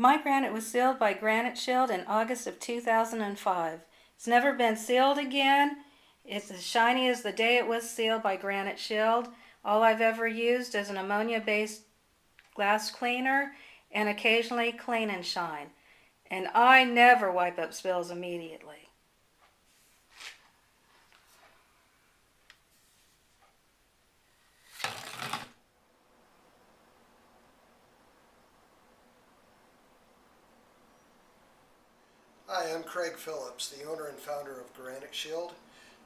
My granite was sealed by Granite Shield in August of 2005. It's never been sealed again. It's as shiny as the day it was sealed by Granite Shield. All I've ever used is an ammonia-based glass cleaner and occasionally Clean and Shine. And I never wipe up spills immediately. Hi, I'm Craig Phillips, the owner and founder of Granite Shield.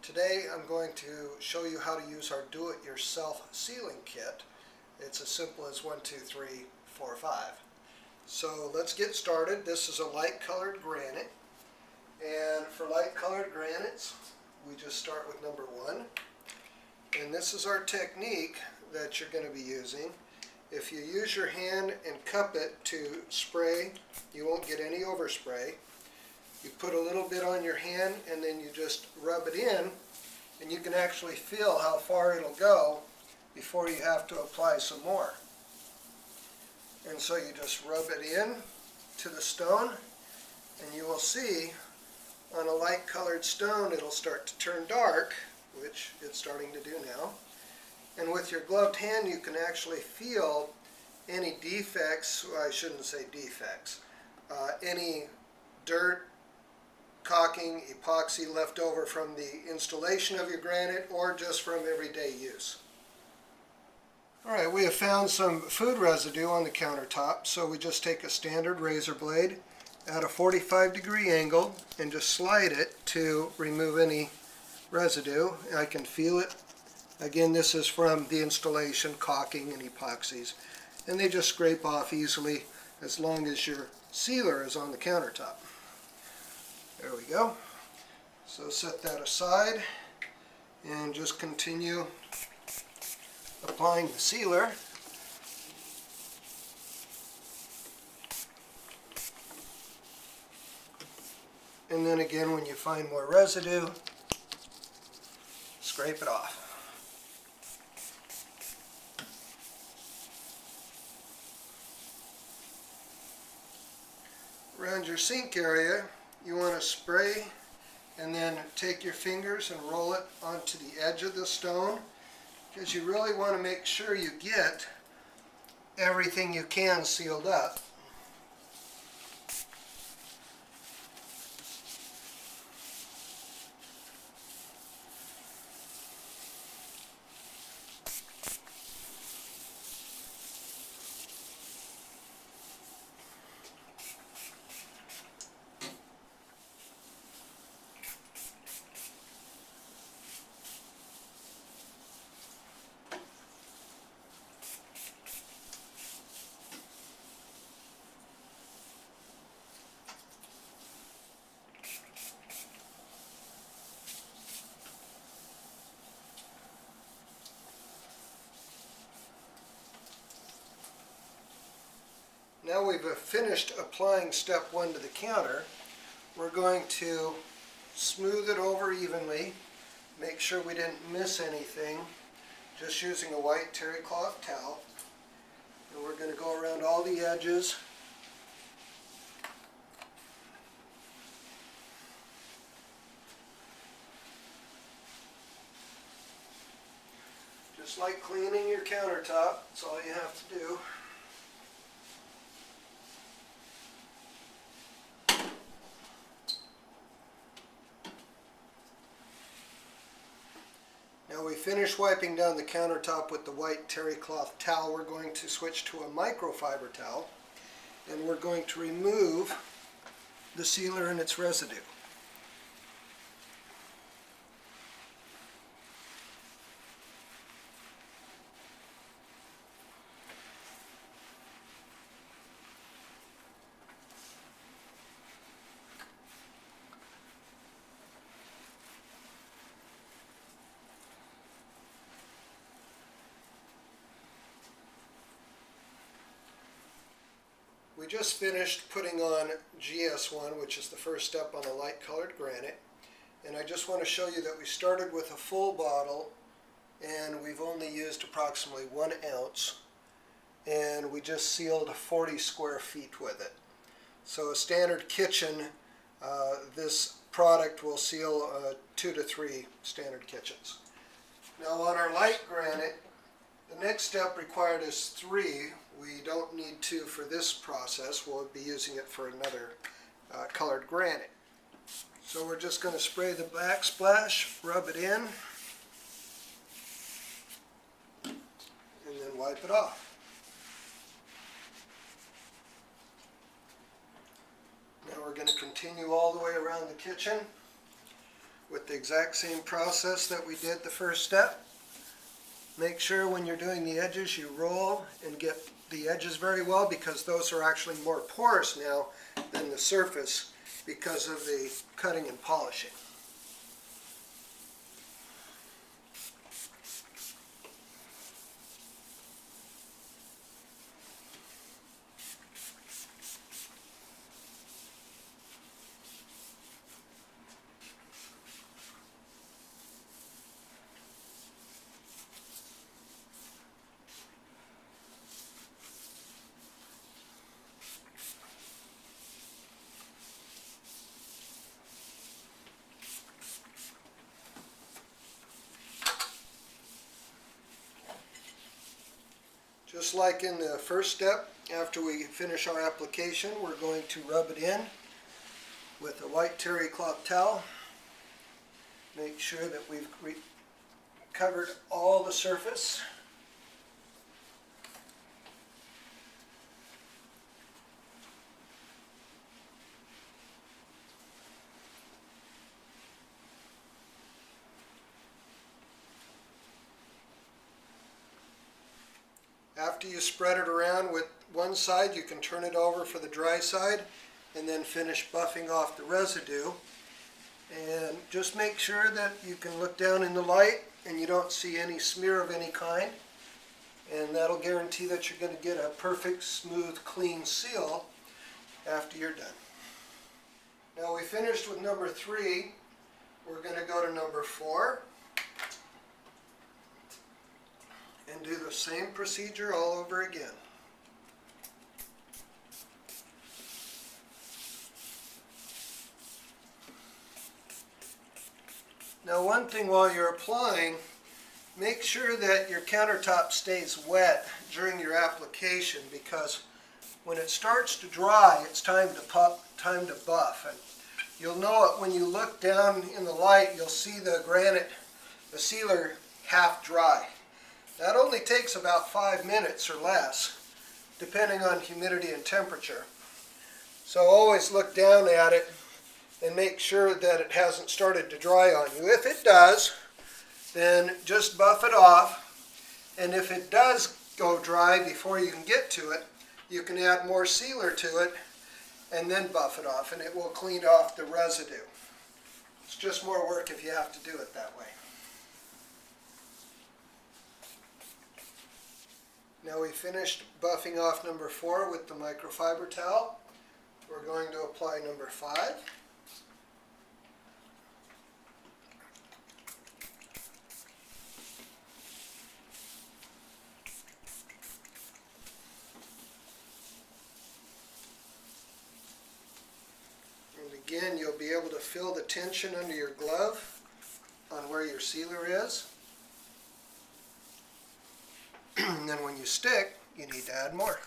Today I'm going to show you how to use our do-it-yourself sealing kit. It's as simple as 1, 2, 3, 4, 5. So let's get started. This is a light colored granite, and for light colored granites we just start with number 1, and this is our technique that you're going to be using. If you use your hand and cup it to spray, you won't get any overspray. You put a little bit on your hand and then you just rub it in, and you can actually feel how far it'll go before you have to apply some more. And so you just rub it in to the stone, and you will see on a light colored stone it'll start to turn dark, which it's starting to do now. And with your gloved hand you can actually feel any defects, well, I shouldn't say defects, any dirt, caulking, epoxy left over from the installation of your granite or just from everyday use. Alright, we have found some food residue on the countertop, so we just take a standard razor blade at a 45-degree angle and just slide it to remove any residue. I can feel it. Again, this is from the installation, caulking and epoxies, and they just scrape off easily as long as your sealer is on the countertop. There we go. So set that aside and just continue applying the sealer. And then again, when you find more residue, scrape it off. Around your sink area, you want to spray and then take your fingers and roll it onto the edge of the stone, because you really want to make sure you get everything you can sealed up. Now we've finished applying step 1 to the counter. We're going to smooth it over evenly, make sure we didn't miss anything, just using a white terry cloth towel. And we're going to go around all the edges. Just like cleaning your countertop, that's all you have to do. Now we finish wiping down the countertop with the white terry cloth towel. We're going to switch to a microfiber towel, and we're going to remove the sealer and its residue. We just finished putting on GS1, which is the first step on a light colored granite, and I just want to show you that we started with a full bottle and we've only used approximately 1 ounce, and we just sealed 40 square feet with it. So a standard kitchen, this product will seal 2 to 3 standard kitchens. Now on our light granite, the next step required is 3. We don't need 2 for this process. We'll be using it for another colored granite. So we're just going to spray the backsplash, rub it in, and then wipe it off. Now we're going to continue all the way around the kitchen with the exact same process that we did the first step. Make sure when you're doing the edges you roll and get the edges very well, because those are actually more porous now than the surface because of the cutting and polishing. Just like in the first step, after we finish our application, we're going to rub it in with a white terry cloth towel. Make sure that we've covered all the surface. After you spread it around with one side, you can turn it over for the dry side and then finish buffing off the residue. And just make sure that you can look down in the light and you don't see any smear of any kind. And that'll guarantee that you're going to get a perfect, smooth, clean seal after you're done. Now we finished with number 3. We're going to go to number 4. And do the same procedure all over again. Now one thing while you're applying, make sure that your countertop stays wet during your application, because when it starts to dry, it's time to buff. And you'll know it when you look down in the light. You'll see the granite, the sealer, half dry. That only takes about 5 minutes or less, depending on humidity and temperature. So always look down at it and make sure that it hasn't started to dry on you. If it does, then just buff it off. And if it does go dry before you can get to it, you can add more sealer to it and then buff it off, and it will clean off the residue. It's just more work if you have to do it that way. Now we finished buffing off number 4 with the microfiber towel. We're going to apply number 5. And again, you'll be able to feel the tension under your glove on where your sealer is. And then when you stick, you need to add more.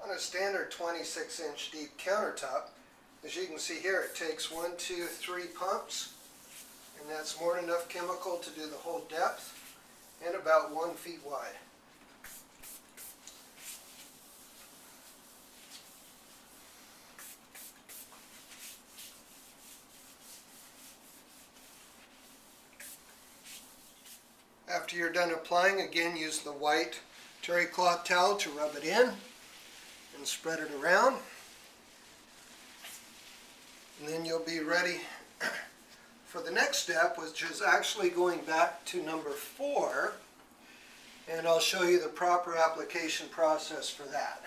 On a standard 26-inch deep countertop, as you can see here, it takes 1, 2, 3 pumps, and that's more than enough chemical to do the whole depth, and about 1 feet wide. After you're done applying, again use the white terry cloth towel to rub it in and spread it around. And then you'll be ready for the next step, which is actually going back to number 4 and I'll show you the proper application process for that.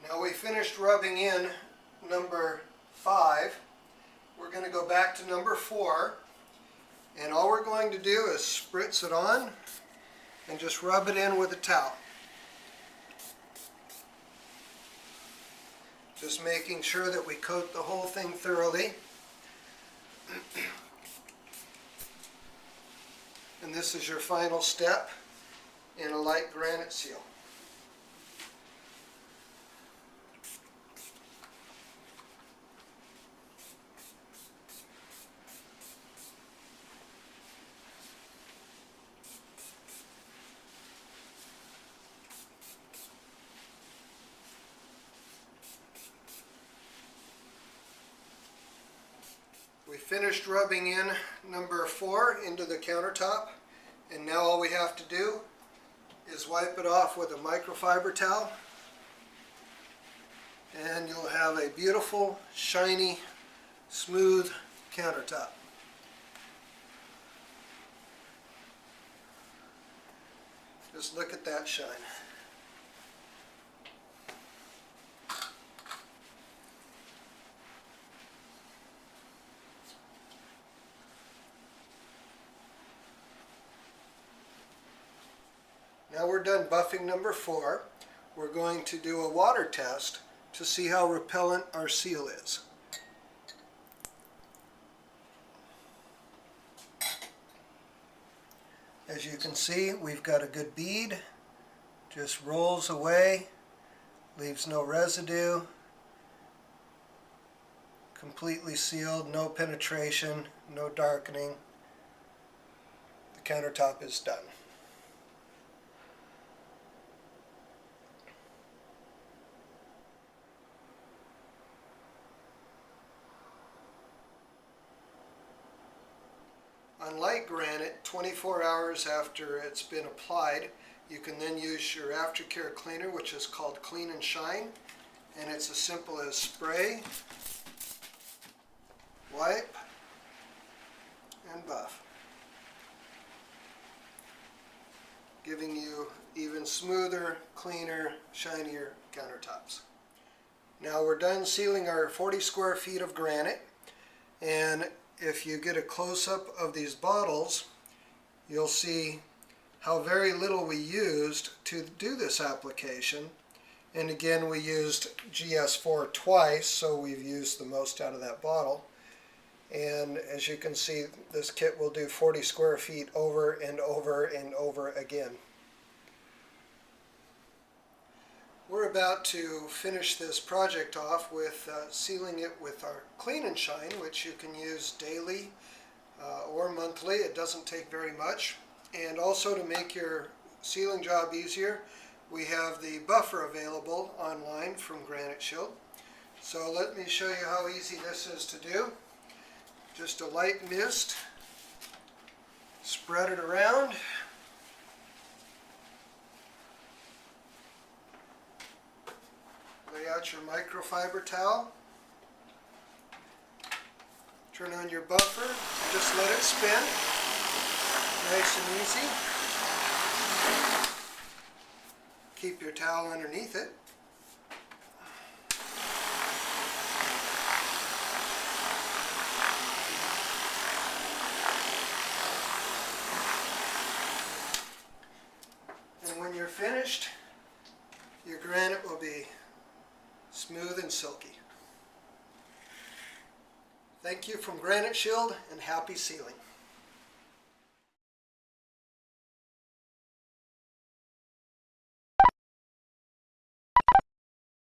Now we finished rubbing in number 5. We're going to go back to number 4, and all we're going to do is spritz it on and just rub it in with a towel. Just making sure that we coat the whole thing thoroughly. And this is your final step in a light granite seal. We finished rubbing in number 4 into the countertop, and now all we have to do is wipe it off with a microfiber towel, and you'll have a beautiful, shiny, smooth countertop. Just look at that shine. Now we're done buffing number 4. We're going to do a water test to see how repellent our seal is. As you can see, we've got a good bead. Just rolls away, leaves no residue. Completely sealed, no penetration, no darkening. The countertop is done. On light granite, 24 hours after it's been applied, you can then use your aftercare cleaner, which is called Clean and Shine, and it's as simple as spray, wipe, and buff, giving you even smoother, cleaner, shinier countertops. Now we're done sealing our 40 square feet of granite, and if you get a close-up of these bottles, you'll see how very little we used to do this application. And again, we used GS4 twice, so we've used the most out of that bottle. And as you can see, this kit will do 40 square feet over and over and over again. We're about to finish this project off with sealing it with our Clean and Shine, which you can use daily or monthly. It doesn't take very much. And also, to make your sealing job easier, we have the buffer available online from Granite Shield. So let me show you how easy this is to do. Just a light mist, spread it around. Lay out your microfiber towel. Turn on your buffer. Just let it spin. Nice and easy. Keep your towel underneath it. And when you're finished, your granite will be smooth and silky. Thank you from Granite Shield, and happy sealing.